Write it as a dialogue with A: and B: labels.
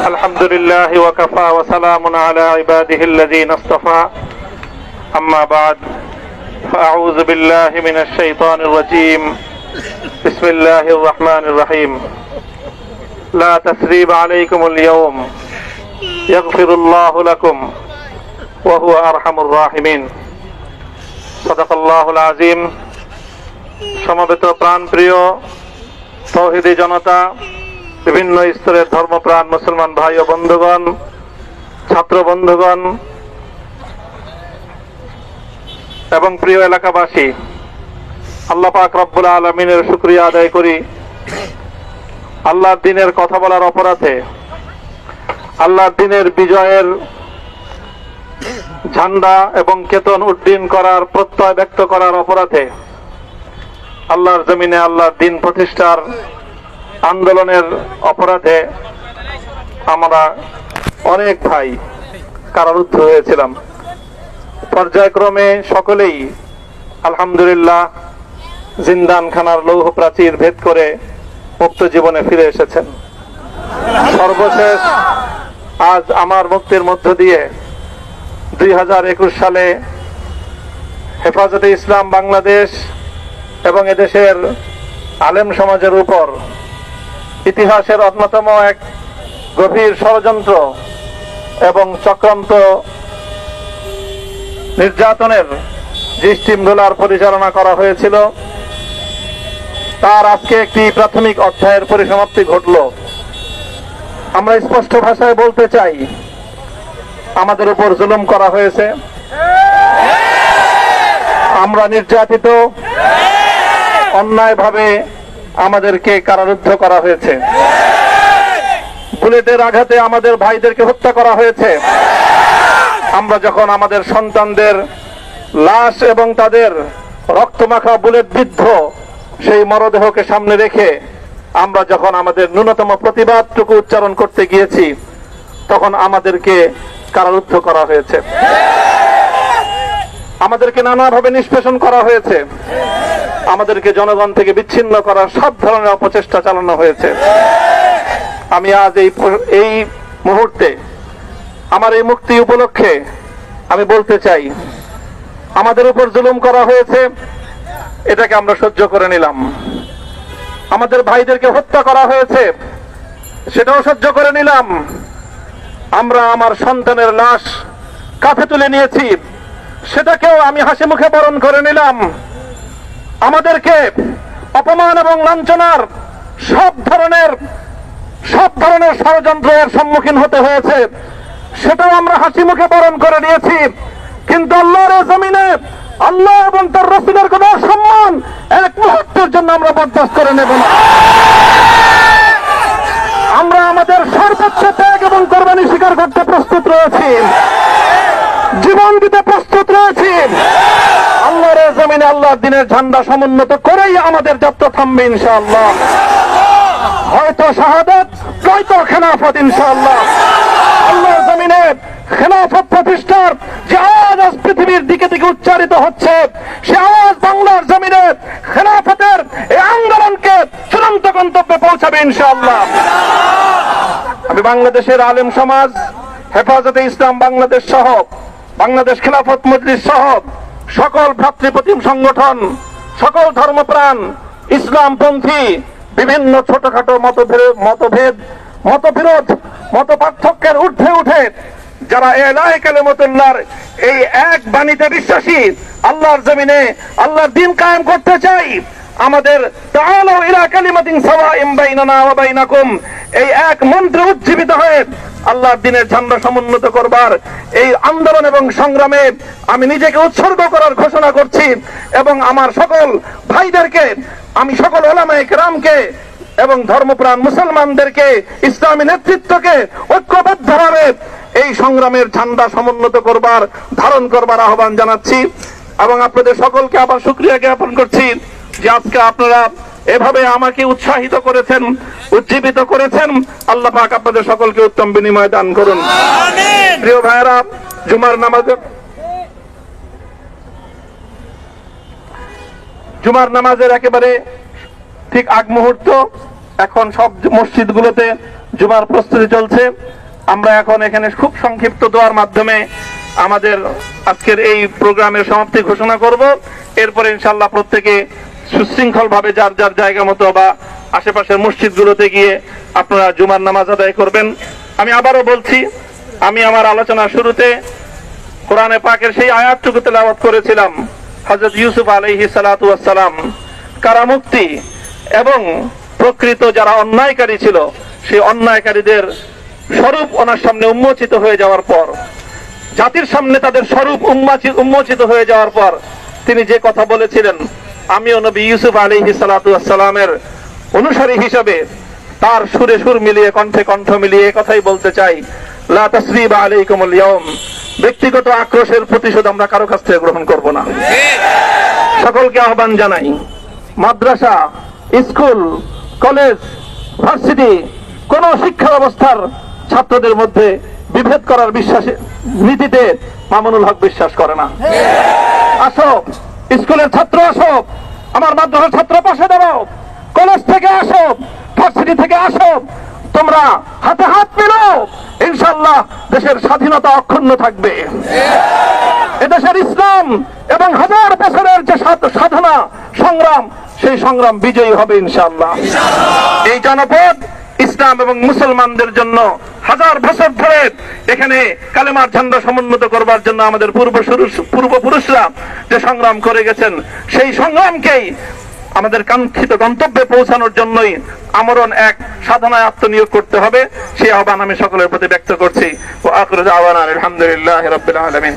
A: আলহামদুলিল্লাহি ওয়া কাফা ওয়া সালামুন আলা ইবাদিহিল লাযীনা ইসতাফা আম্মা বা'দ ফাআউযু বিল্লাহি মিনাশ শাইতানির রাজীম বিসমিল্লাহির রাহমানির রহিম লা তাসরিবা আলাইকুমুল ইয়াওম ইয়াগফিরুল্লাহু লাকুম ওয়া হুয়া আরহামুর রাহিমিন সাদাকাল্লাহুল আযীম। সমবেত প্রাণপ্রিয় তৌহিদি জনতা, বিভিন্ন স্তরের ধর্মপ্রাণ মুসলমান ভাই ও বন্ধুগণ, ছাত্র বন্ধুগণ এবং প্রিয় এলাকাবাসী, আল্লাহ পাক রব্বুল আলামিনের শুকরিয়া আদায় করি। আল্লাহর দ্বীনের কথা বলার অপরাধে, আল্লাহর দ্বীনের বিজয়ের ঝান্ডা এবং কেতন উড্ডীন করার প্রত্যয় ব্যক্ত করার অপরাধে, আল্লাহর জমিনে আল্লাহর দ্বীন প্রতিষ্ঠার আন্দোলনের অপরাধে আমরা অনেক ভাই কারারুদ্ধ হয়েছিলাম। পর্যায়ক্রমে সকলেই আলহামদুলিল্লাহ জিন্দানখানার লৌহ প্রাচীর ভেদ করে মুক্ত জীবনে ফিরে এসেছেন। সর্বশেষ আজ আমার মুক্তির মধ্য দিয়ে 2021 সালে হেফাজতে ইসলাম বাংলাদেশ এবং এদেশের আলেম সমাজের উপর ইতিহাসের অন্যতম এক গভীর ষড়যন্ত্র এবং চক্রান্ত নির্যাতনের যে স্টিমরোলার পরিচালনা করা হয়েছিল, তার আজকে একটি প্রাথমিক অধ্যায়ের পরিসমাপ্তি ঘটল। আমরা স্পষ্ট ভাষায় বলতে চাই, আমাদের উপর জুলুম করা হয়েছে, আমরা নির্যাতিত, অন্যায়ভাবে আমাদেরকে কারারুদ্ধ করা হয়েছে, বুলেটের আঘাতে আমাদের ভাইদেরকে হত্যা করা হয়েছে। আমরা যখন আমাদের সন্তানদের লাশ এবং তাদের রক্তমাখা বুলেট বিদ্ধ সেই মরদেহকে সামনে রেখে আমরা যখন আমাদের ন্যূনতম প্রতিবাদটুকু উচ্চারণ করতে গিয়েছি, তখন আমাদেরকে কারারুদ্ধ করা হয়েছে, আমাদেরকে নানাভাবে নিষ্পেষণ করা হয়েছে, আমাদেরকে জনগণ থেকে বিচ্ছিন্ন করার সব ধরনের অপচেষ্টা চালানো হয়েছে। আমি আজ এই মুহূর্তে আমার এই মুক্তি উপলক্ষে আমি বলতে চাই, আমাদের উপর জুলুম করা হয়েছে, এটাকে আমরা সহ্য করে নিলাম। আমাদের ভাইদেরকে হত্যা করা হয়েছে, সেটাও সহ্য করে নিলাম। আমরা আমার সন্তানের লাশ কাঁধে তুলে নিয়েছি, সেটাকেও আমি হাসি মুখে বরণ করে নিলাম। আমাদেরকে অপমান এবং লাঞ্ছনার সব ধরনের ষড়যন্ত্রের সম্মুখীন হতে হয়েছে, সেটাও আমরা হাসি মুখে বরণ করে নিয়েছি। কিন্তু আল্লাহর জমিনে আল্লাহ এবং তার রাসূলের কোন সম্মান এক মুহূর্তের জন্য আমরা বরদাস্ত করে নেব না। আমরা আমাদের সর্বোচ্চ ত্যাগ এবং কোরবানি স্বীকার করতে প্রস্তুত রয়েছি, জীবন দিতে প্রস্তুত রয়েছি। আল্লাহর জমিনে আল্লাহর দ্বীনের ঝান্ডা সমুন্নত করেই আমাদের যাত্রা থামবে ইনশাআল্লাহ। হয়তো শাহাদাত, নয়তো খেলাফত ইনশাআল্লাহ। আল্লাহর জমিনে খেলাফত প্রতিষ্ঠার যে আওয়াজ আজ পৃথিবীর দিকে দিকে উচ্চারিত হচ্ছে, সে আওয়াজ বাংলার জমিনে খেলাফতের এই আন্দোলনকে চূড়ান্ত গন্তব্যে পৌঁছাবে ইনশাআল্লাহ। আমি বাংলাদেশের আলেম সমাজ, হেফাজতে ইসলাম বাংলাদেশ সহ বাংলাদেশ খেলাফত মজলিস সহ সকল ভ্রাতৃপ্রতিম সংগঠন, সকল ধর্মপ্রাণ ইসলামপন্থী বিভিন্ন ছোটখাটো মতবিরোধ, মত পার্থক্যের ঊর্ধ্বে উঠে যারা এলায়ে কালিমাতুল্লাহর এই এক বাণীতে বিশ্বাসী, আল্লাহর জমিনে আল্লাহর দ্বীন কায়েম করতে চাই, আমাদের তাআলাউ ইলা কালিমাতিন সাওয়াইন বাইনানা ওয়া বাইনাকুম এই এক মন্ত্রে উজ্জীবিত হয়ে আল্লাহর দ্বীনের ঝান্ডা সমুন্নত করবার এই আন্দোলন এবং সংগ্রামে আমি নিজেকে উৎসর্গ করার ঘোষণা করছি। এবং আমার সকল ভাইদেরকে, আমি সকল উলামায়ে কেরামকে এবং ধর্মপ্রাণ মুসলমানদেরকে, ইসলামী নেতৃত্বকে ঐক্যবদ্ধভাবে এই সংগ্রামের ঝান্ডা সমুন্নত করবার, ধারণ করবার আহ্বান জানাচ্ছি। এবং আপনাদের সকলকে আবার শুকরিয়া জ্ঞাপন করছি যে আজকে আপনারা এভাবে আমাকে উৎসাহিত করেছেন, উজ্জীবিত করেছেন। আল্লাহ পাক আপনাদের সকলকে উত্তম বিনিময় দান করুন। প্রিয় ভাইরা, জুমার নামাজের একেবারে ঠিক আগ মুহূর্ত, এখন সব মসজিদগুলোতে জুমার প্রস্তুতি চলছে। আমরা এখন এখানে খুব সংক্ষিপ্ত দোয়ার মাধ্যমে আমাদের আজকের এই প্রোগ্রামের সমাপ্তি ঘোষণা করব। এরপরে ইনশাআল্লাহ প্রত্যেকে সুশৃঙ্খল ভাবে যার যার জায়গা মতো বা আশেপাশের মসজিদগুলোতে গিয়ে আপনারা জুমার নামাজ আদায় করবেন। আমি আবারও বলছি, আমি আমার আলোচনার শুরুতে কোরআনে পাকের সেই আয়াতটুকু তেলাওয়াত করেছিলাম, হযরত ইউসুফ আলাইহিস সালাতু ওয়াস সালাম কারামুক্তি এবং প্রকৃত যারা অন্যায়কারী ছিল সেই অন্যায়কারীদের স্বরূপ ওনার সামনে উন্মোচিত হয়ে যাওয়ার পর, জাতির সামনে তাদের স্বরূপ উন্মোচিত হয়ে যাওয়ার পর তিনি যে কথা বলেছিলেন, আমিও নবী ইউসুফ আলাইহিস সালাতু ওয়াস সালামের অনুসারী হিসাবে তার সুরে সুর মিলিয়ে কণ্ঠে কণ্ঠ মিলিয়ে কথাই বলতে চাই, লা তাসরিবা আলাইকুমুল ইয়াউম, ব্যক্তিগত আক্রোশের প্রতিশোধ আমরা কারো কাছ থেকে গ্রহণ করব না। সকলকে আহ্বান জানাই, মাদ্রাসা, স্কুল, কলেজ, ভার্সিটি কোন শিক্ষা ব্যবস্থার ছাত্রদের মধ্যে বিভেদ করার নীতিতে মামুনুল হক বিশ্বাস করে না। আসো, স্কুলের ছাত্র আসো, আমার মাদ্রাসার ছাত্র পাশে দাঁড়াও, কলেজ থেকে আসো, ভার্সিটি থেকে আসো, তোমরা হাতে হাত মিলাও, ইনশাআল্লাহ দেশের স্বাধীনতা অক্ষুণ্ণ থাকবে। এদেশের ইসলাম এবং হাজার বছরের যে সাধনা সংগ্রাম, সেই সংগ্রাম বিজয়ী হবে ইনশাআল্লাহ। এই জনপদ ইসলাম এবং মুসলমানদের জন্য হাজার বছর ধরে এখানে কালেমার ঝান্ডা সমুন্নত করবার জন্য আমাদের পূর্বপুরুষরা যে সংগ্রাম করে গেছেন, সেই সংগ্রামকেই আমাদের কাঙ্ক্ষিত গন্তব্যে পৌঁছানোর জন্যই আমরণ এক সাধনায় আত্মনিয়োগ করতে হবে। সেই আহ্বান আমি সকলের প্রতি ব্যক্ত করছি। ওয়া আখিরু দাওয়ানা আলহামদুলিল্লাহি রাব্বিল আলামিন।